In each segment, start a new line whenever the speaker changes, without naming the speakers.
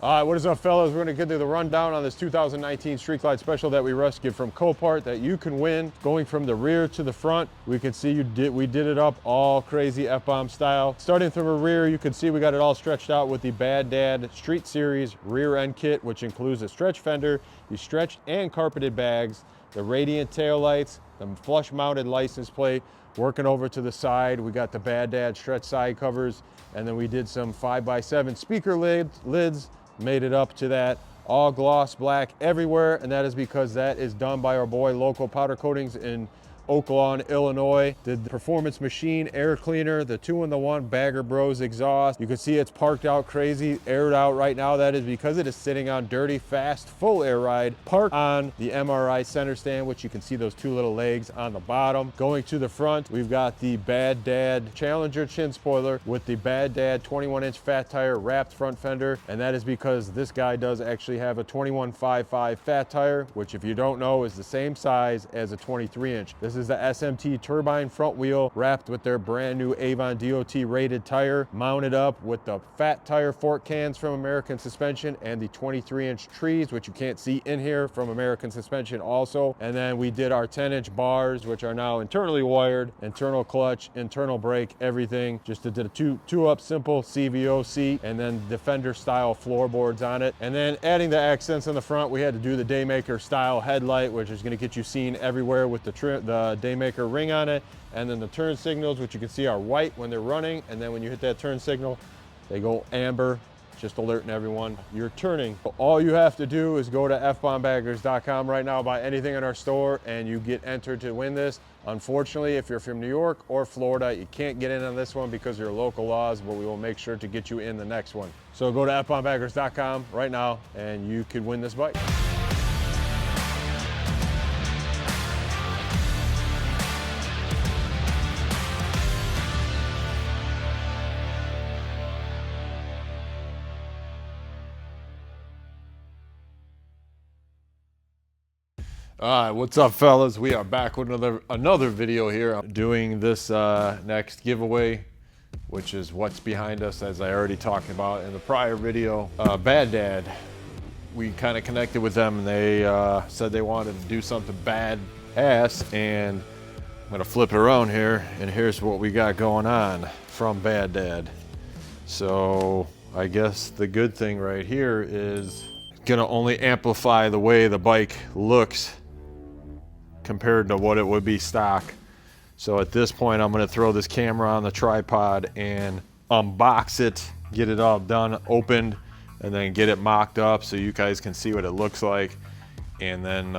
All right, what is up, fellas? We're gonna get to the rundown on this 2019 Street Glide Special that we rescued from Copart that you can win going from the rear to the front. We can see we did it up all crazy F-bomb style. Starting from the rear, you can see we got it all stretched out with the Bad Dad Street Series rear end kit, which includes a stretch fender, the stretched and carpeted bags, the radiant tail lights, the flush mounted license plate. Working over to the side, we got the Bad Dad stretch side covers, and then we did some 5x7 speaker lids, made it up to that, all gloss black everywhere, and that is because that is done by our boy Local Powder Coatings in Oak Lawn, Illinois. Did the Performance Machine air cleaner, the 2-in-1 Bagger Bros exhaust. You can see it's parked out crazy, aired out right now. That is because it is sitting on dirty, fast, full air ride, parked on the MRI center stand, which you can see those two little legs on the bottom. Going to the front, we've got the Bad Dad Challenger chin spoiler with the Bad Dad 21-inch fat tire wrapped front fender, and that is because this guy does actually have a 21.55 fat tire, which if you don't know is the same size as a 23-inch. This is the SMT turbine front wheel wrapped with their brand new Avon DOT rated tire, mounted up with the fat tire fork cans from American Suspension and the 23-inch trees, which you can't see in here, from American Suspension also. And then we did our 10-inch bars, which are now internally wired, internal clutch, internal brake, everything. Just did a two-up simple CVO seat and then Defender style floorboards on it. And then adding the accents in the front, we had to do the Daymaker style headlight, which is going to get you seen everywhere with the Daymaker ring on it, and then the turn signals, which you can see are white when they're running, and then when you hit that turn signal, they go amber, just alerting everyone you're turning. All you have to do is go to fbombbaggers.com right now, buy anything in our store, and you get entered to win this. Unfortunately, if you're from New York or Florida, you can't get in on this one because of your local laws, but we will make sure to get you in the next one. So go to fbombbaggers.com right now, and you could win this bike. All right, what's up, fellas? We are back with another video here. I'm doing this next giveaway, which is what's behind us, as I already talked about in the prior video. Bad Dad, we kind of connected with them, and they said they wanted to do something bad ass, and I'm gonna flip it around here, and here's what we got going on from Bad Dad. So I guess the good thing right here is gonna only amplify the way the bike looks compared to what it would be stock. So at this point, I'm gonna throw this camera on the tripod and unbox it, get it all done, opened, and then get it mocked up so you guys can see what it looks like, and then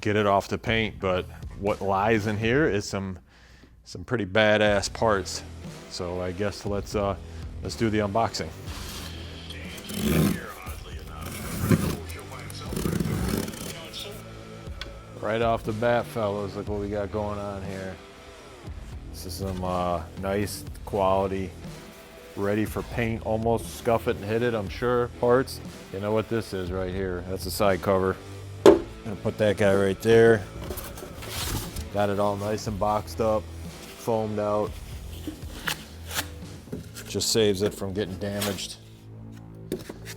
get it off the paint. But what lies in here is some pretty badass parts. So I guess let's do the unboxing. Right off the bat, fellas, look what we got going on here. This is some nice quality, ready for paint, almost scuff it and hit it, I'm sure, parts. You know what this is right here? That's a side cover. I'm gonna put that guy right there. Got it all nice and boxed up, foamed out. Just saves it from getting damaged,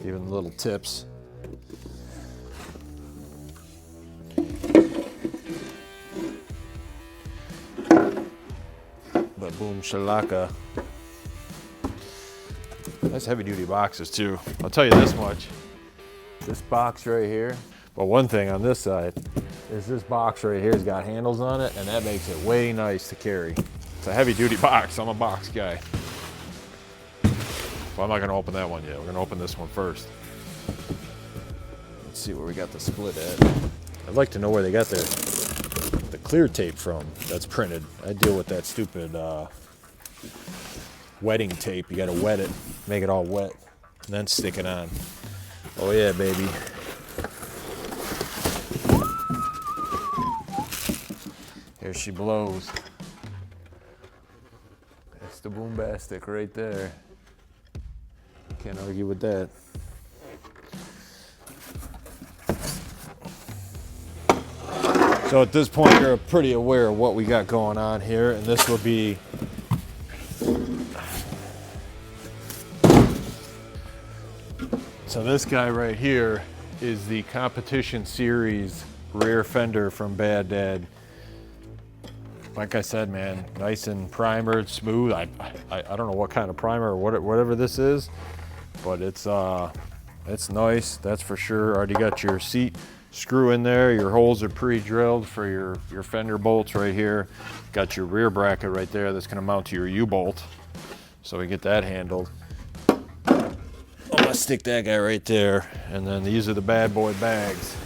even the little tips. But boom shalaka. Nice heavy duty boxes too. I'll tell you this much. This box right here. But one thing on this side is this box right here has got handles on it, and that makes it way nice to carry. It's a heavy duty box. I'm a box guy. Well, I'm not gonna open that one yet. We're gonna open this one first. Let's see where we got the split at. I'd like to know where they got the clear tape from that's printed. I deal with that stupid wetting tape. You gotta wet it, make it all wet, and then stick it on. Oh yeah, baby. Here she blows. That's the boombastic right there. Can't argue with that. So at this point, you're pretty aware of what we got going on here, and this will be So this guy right here is the competition series rear fender from Bad Dad. Like I said, man, nice and primered, smooth. I don't know what kind of primer or whatever this is, but it's nice, that's for sure. Already got your seat screw in there. Your holes are pre-drilled for your fender bolts right here. Got your rear bracket right there that's gonna mount to your U-bolt. So we get that handled. I'm gonna stick that guy right there. And then these are the bad boy bags.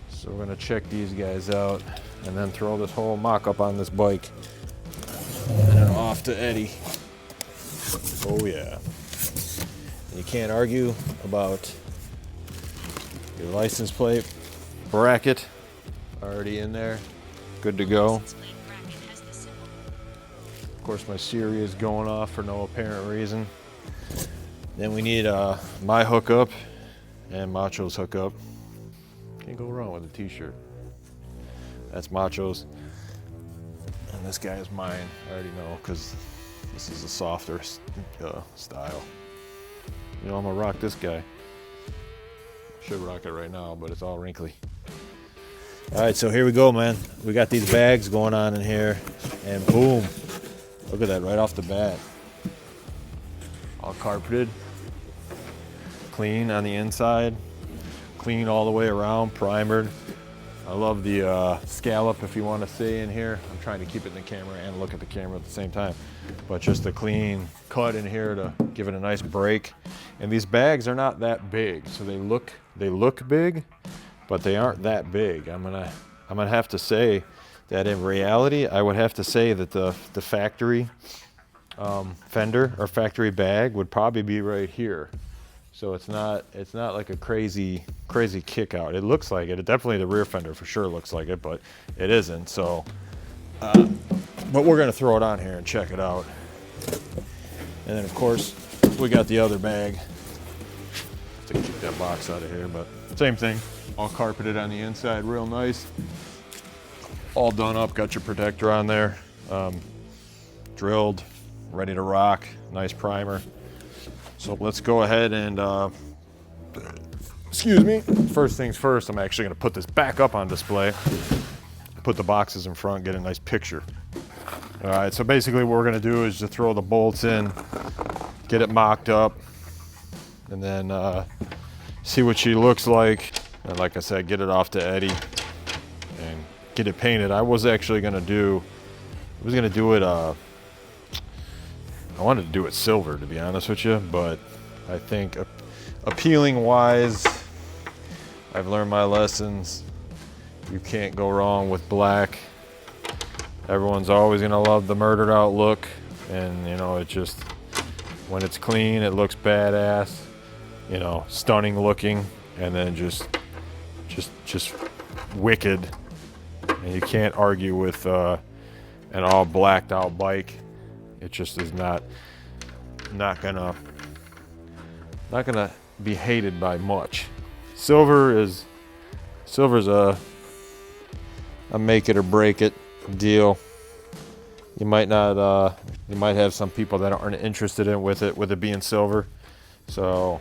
So we're gonna check these guys out and then throw this whole mock-up on this bike. And then off to Eddie. Oh yeah. You can't argue about your license plate bracket already in there, good to go. Of course my Siri is going off for no apparent reason. Then we need my hookup and Macho's hookup. Can't go wrong with a t-shirt. That's Macho's. And this guy is mine, I already know, because this is a softer style. You know, I'm gonna rock this guy. Should rock it right now, but it's all wrinkly. All right, so here we go, man. We got these bags going on in here, and boom. Look at that right off the bat. All carpeted, clean on the inside, clean all the way around, primered. I love the scallop, if you want to see in here. I'm trying to keep it in the camera and look at the camera at the same time. But just a clean cut in here to give it a nice break. And these bags are not that big, so they look big, but they aren't that big. I'm gonna have to say that in reality, I would have to say that the factory fender or factory bag would probably be right here. So it's not like a crazy kick out. It looks like it. Definitely the rear fender for sure looks like it, but it isn't. So, but we're gonna throw it on here and check it out. And then of course we got the other bag. To kick that box out of here, but same thing. All carpeted on the inside, real nice. All done up. Got your protector on there, drilled, ready to rock. Nice primer. So let's go ahead and, excuse me. First things first, I'm actually gonna put this back up on display. Put the boxes in front, get a nice picture. All right, so basically what we're gonna do is just throw the bolts in, get it mocked up, and then see what she looks like. And like I said, get it off to Eddie and get it painted. I was actually gonna do it, I wanted to do it silver, to be honest with you, but I think appealing wise, I've learned my lessons. You can't go wrong with black. Everyone's always gonna love the murdered out look, and you know, it just, when it's clean, it looks badass, you know, stunning looking, and then just wicked. And you can't argue with an all blacked out bike. It just is not gonna be hated by much. Silver's a make it or break it deal. You might not, you might have some people that aren't interested in with it being silver. So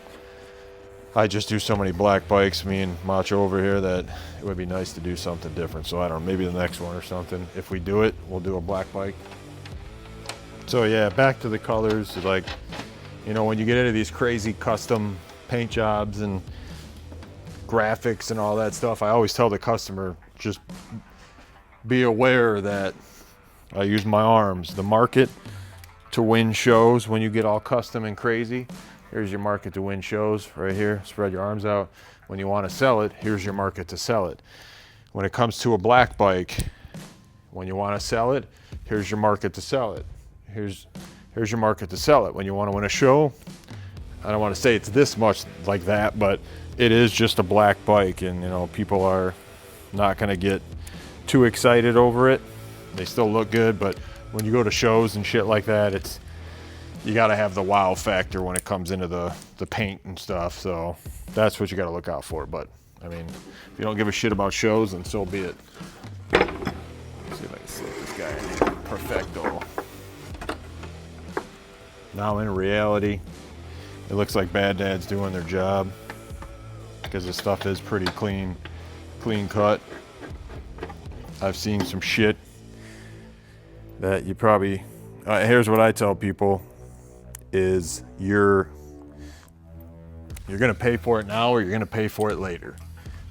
I just do so many black bikes, me and Macho over here, that it would be nice to do something different. So I don't know, maybe the next one or something. If we do it, we'll do a black bike. So yeah, back to the colors. Like, you know, when you get into these crazy custom paint jobs and graphics and all that stuff, I always tell the customer, just be aware that I use my arms. The market to win shows, when you get all custom and crazy, here's your market to win shows right here. Spread your arms out. When you want to sell it, here's your market to sell it. When it comes to a black bike, when you want to sell it, here's your market to sell it. Here's your market to sell it. When you want to win a show, I don't want to say it's this much like that, but it is just a black bike, and you know, people are not going to get too excited over it. They still look good, but when you go to shows and shit like that, you got to have the wow factor when it comes into the paint and stuff. So that's what you got to look out for. But I mean, if you don't give a shit about shows, then so be it. Let's see if I can slip this guy in here. Perfecto. Now in reality, it looks like Bad Dad's doing their job because the stuff is pretty clean cut. I've seen some shit that you probably, here's what I tell people is you're gonna pay for it now or you're gonna pay for it later.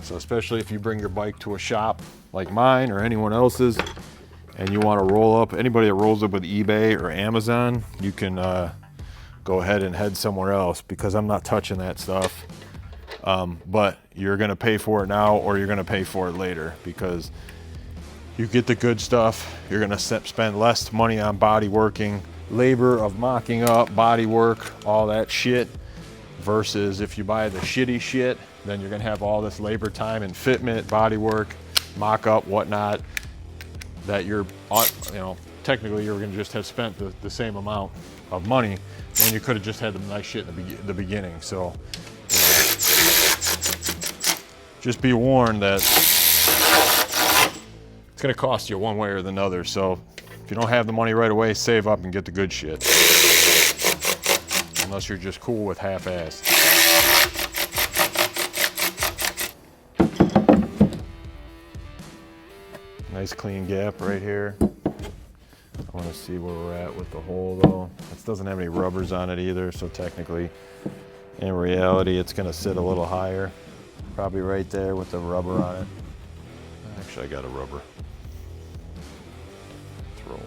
So especially if you bring your bike to a shop like mine or anyone else's and you wanna roll up, anybody that rolls up with eBay or Amazon, you can go ahead and head somewhere else because I'm not touching that stuff. But you're gonna pay for it now or you're gonna pay for it later because you get the good stuff, you're gonna spend less money on body working, labor of mocking up, body work, all that shit, versus if you buy the shitty shit, then you're gonna have all this labor time and fitment, body work, mock up, whatnot, that you're, you know, technically you're gonna just have spent the same amount of money when you could have just had the nice shit in the beginning. So just be warned that it's gonna cost you one way or the other. So if you don't have the money right away, save up and get the good shit. Unless you're just cool with half-assed. Nice clean gap right here. I wanna see where we're at with the hole though. This doesn't have any rubbers on it either, so technically, in reality, it's gonna sit a little higher. Probably right there with the rubber on it. Actually, I got a rubber. Let's roll it.